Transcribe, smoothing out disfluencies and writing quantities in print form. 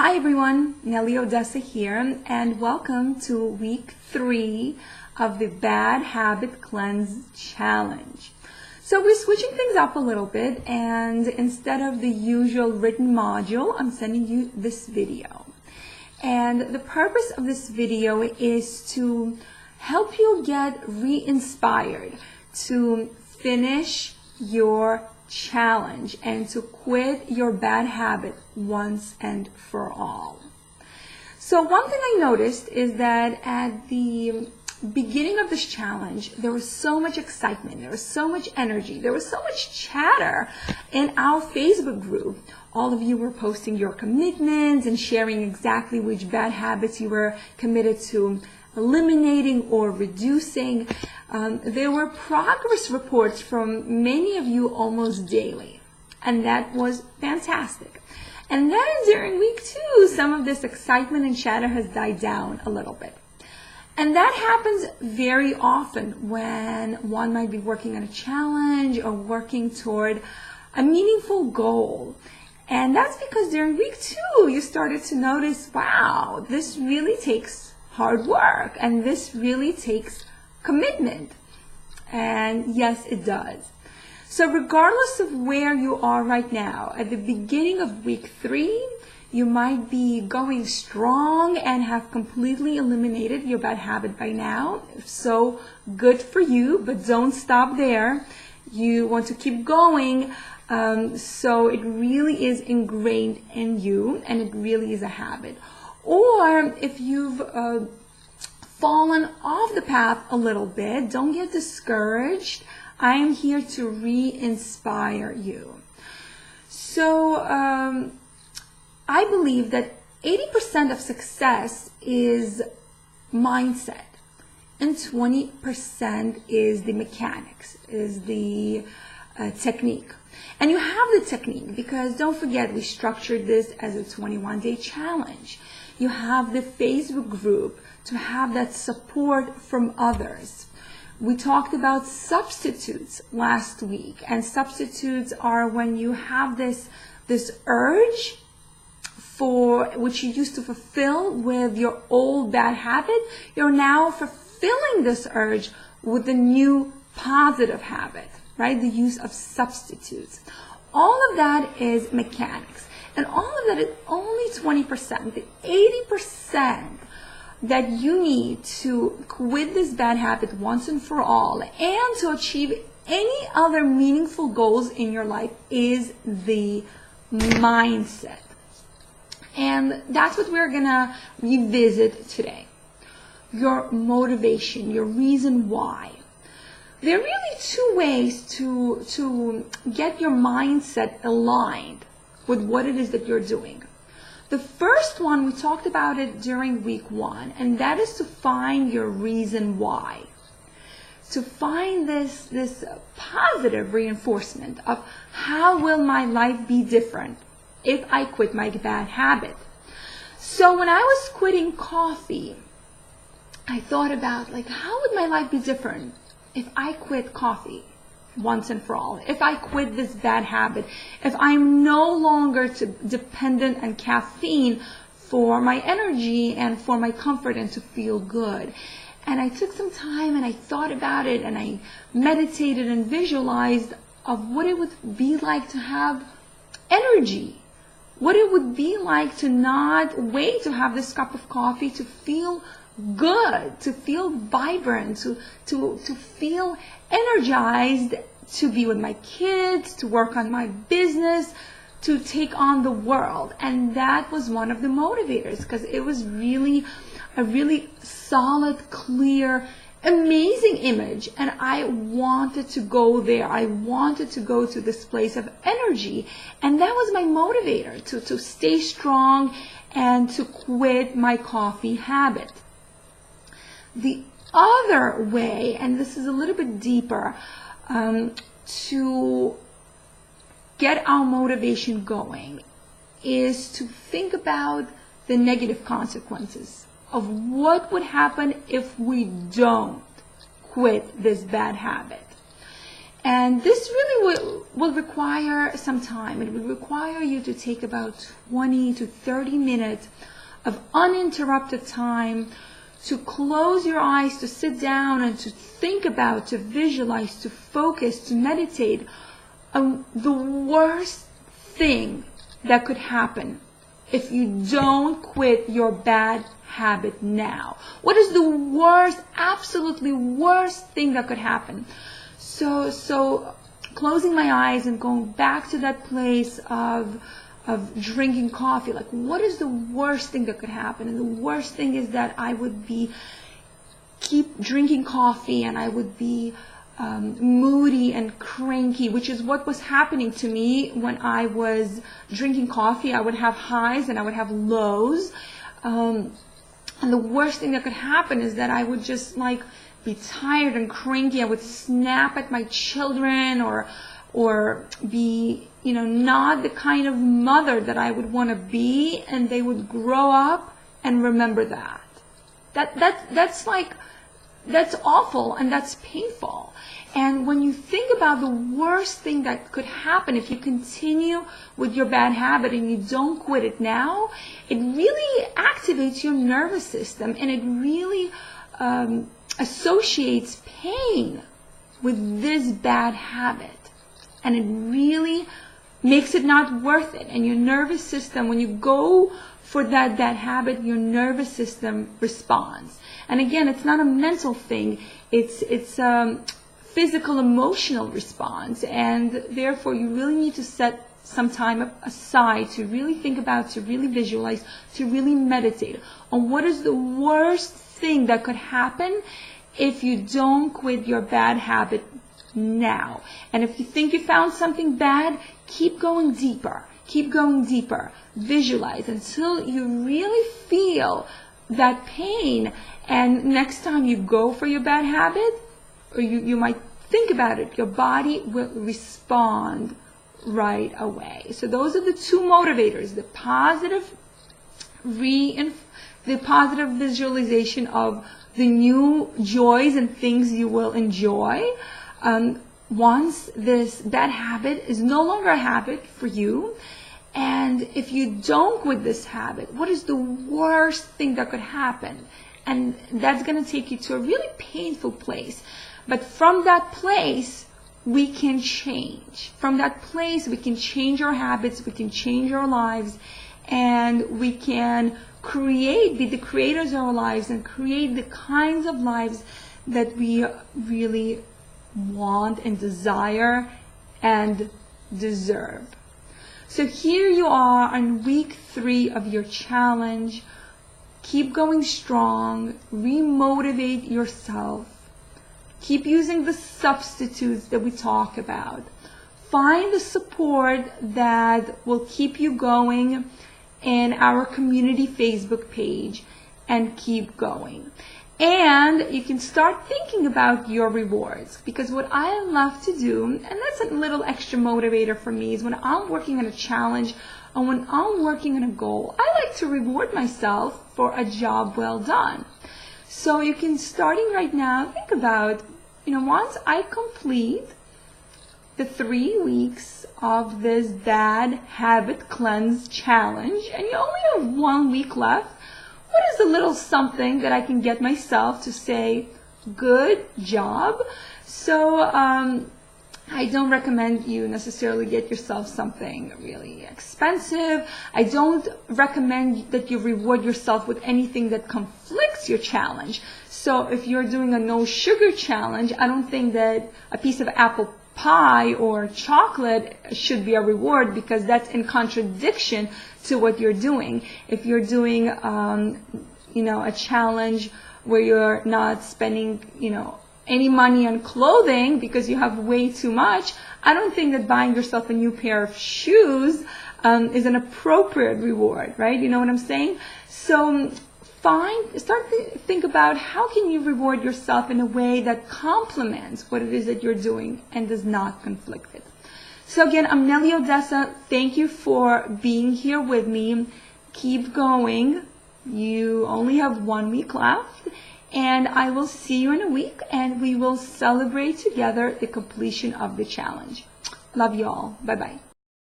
Hi everyone, Nelly Odessa here, and welcome to week 3 of the Bad Habit Cleanse Challenge. So we're switching things up a little bit, and instead of the usual written module, I'm sending you this video. And the purpose of this video is to help you get re-inspired to finish your challenge and to quit your bad habit once and for all. So one thing I noticed is that at the beginning of this challenge, there was so much excitement, there was so much energy, there was so much chatter in our Facebook group. All of you were posting your commitments and sharing exactly which bad habits you were committed to eliminating or reducing. There were progress reports from many of you almost daily, and that was fantastic. And then during week 2, some of this excitement and chatter has died down a little bit. And that happens very often when one might be working on a challenge or working toward a meaningful goal. And that's because during week 2, you started to notice, wow, this really takes hard work, and this really takes commitment. And yes, it does. So regardless of where you are right now, at the beginning of week 3, you might be going strong and have completely eliminated your bad habit by now. If so, good for you, but don't stop there. You want to keep going. So it really is ingrained in you, and it really is a habit. Or if you've fallen off the path a little bit, don't get discouraged. I am here to re-inspire you. So I believe that 80% of success is mindset, and 20% is the mechanics, is the technique. And you have the technique because don't forget, we structured this as a 21-day challenge. You have the Facebook group to have that support from others. We talked about substitutes last week, and substitutes are when you have this urge for which you used to fulfill with your old bad habit. You're now fulfilling this urge with a new positive habit, right? The use of substitutes. All of that is mechanics. And all of that is only 20%. The 80% that you need to quit this bad habit once and for all and to achieve any other meaningful goals in your life is the mindset. And that's what we're going to revisit today. Your motivation, your reason why. There are really 2 ways to get your mindset aligned with what it is that you're doing. The first one, we talked about it during week 1, and that is to find your reason why. To find this positive reinforcement of how will my life be different if I quit my bad habit. So when I was quitting coffee, I thought about how would my life be different if I quit coffee once and for all, if I quit this bad habit, if I'm no longer dependent on caffeine for my energy and for my comfort and to feel good. And I took some time and I thought about it, and I meditated and visualized of what it would be like to have energy, what it would be like to not wait to have this cup of coffee, to feel good, to feel vibrant, to feel energized, to be with my kids, to work on my business, to take on the world. And that was one of the motivators, because it was really a really solid, clear, amazing image, and I wanted to go there. I wanted to go to this place of energy, and that was my motivator to stay strong and to quit my coffee habit. The other way, and this is a little bit deeper, to get our motivation going, is to think about the negative consequences of what would happen if we don't quit this bad habit. And this really will require some time. It will require you to take about 20 to 30 minutes of uninterrupted time to close your eyes, to sit down and to think about, to visualize, to focus, to meditate on the worst thing that could happen if you don't quit your bad habit now. What is the worst, absolutely worst thing that could happen? So closing my eyes and going back to that place of drinking coffee, like what is the worst thing that could happen? And the worst thing is that I would keep drinking coffee and I would be moody and cranky, which is what was happening to me when I was drinking coffee. I would have highs and I would have lows. And the worst thing that could happen is that I would just like be tired and cranky. I would snap at my children or be, not the kind of mother that I would want to be, and they would grow up and remember that. That's awful and that's painful. And when you think about the worst thing that could happen if you continue with your bad habit and you don't quit it now, it really activates your nervous system and it really associates pain with this bad habit. And it really makes it not worth it. And your nervous system, when you go for that bad habit, your nervous system responds. And again, it's not a mental thing. It's physical, emotional response. And therefore, you really need to set some time aside to really think about, to really visualize, to really meditate on what is the worst thing that could happen if you don't quit your bad habit now. And if you think you found something bad, keep going deeper. Keep going deeper. Visualize until you really feel that pain. And next time you go for your bad habit, or you might think about it, your body will respond right away. So those are the two motivators, the positive visualization of the new joys and things you will enjoy. Once this bad habit is no longer a habit for you, and if you don't quit this habit, what is the worst thing that could happen? And that's going to take you to a really painful place. But from that place, we can change. From that place, we can change our habits, we can change our lives, and we can be the creators of our lives and create the kinds of lives that we really want and desire and deserve. So here you are on week 3 of your challenge. Keep going strong, remotivate yourself. Keep using the substitutes that we talk about. Find the support that will keep you going in our community Facebook page and keep going. And you can start thinking about your rewards, because what I love to do, and that's a little extra motivator for me, is when I'm working on a challenge and when I'm working on a goal, I like to reward myself for a job well done. So you can, starting right now, think about, once I complete the 3 weeks of this bad habit cleanse challenge, and you only have 1 week left, what is a little something that I can get myself to say, good job? So I don't recommend you necessarily get yourself something really expensive. I don't recommend that you reward yourself with anything that conflicts your challenge. So if you're doing a no sugar challenge, I don't think that a piece of apple pie or chocolate should be a reward, because that's in contradiction to what you're doing. If you're doing, a challenge where you're not spending, any money on clothing because you have way too much, I don't think that buying yourself a new pair of shoes is an appropriate reward, right? You know what I'm saying? So start to think about how can you reward yourself in a way that complements what it is that you're doing and does not conflict it. So again, I'm Nelly Odessa. Thank you for being here with me. Keep going. You only have 1 week left. And I will see you in a week, and we will celebrate together the completion of the challenge. Love you all. Bye-bye.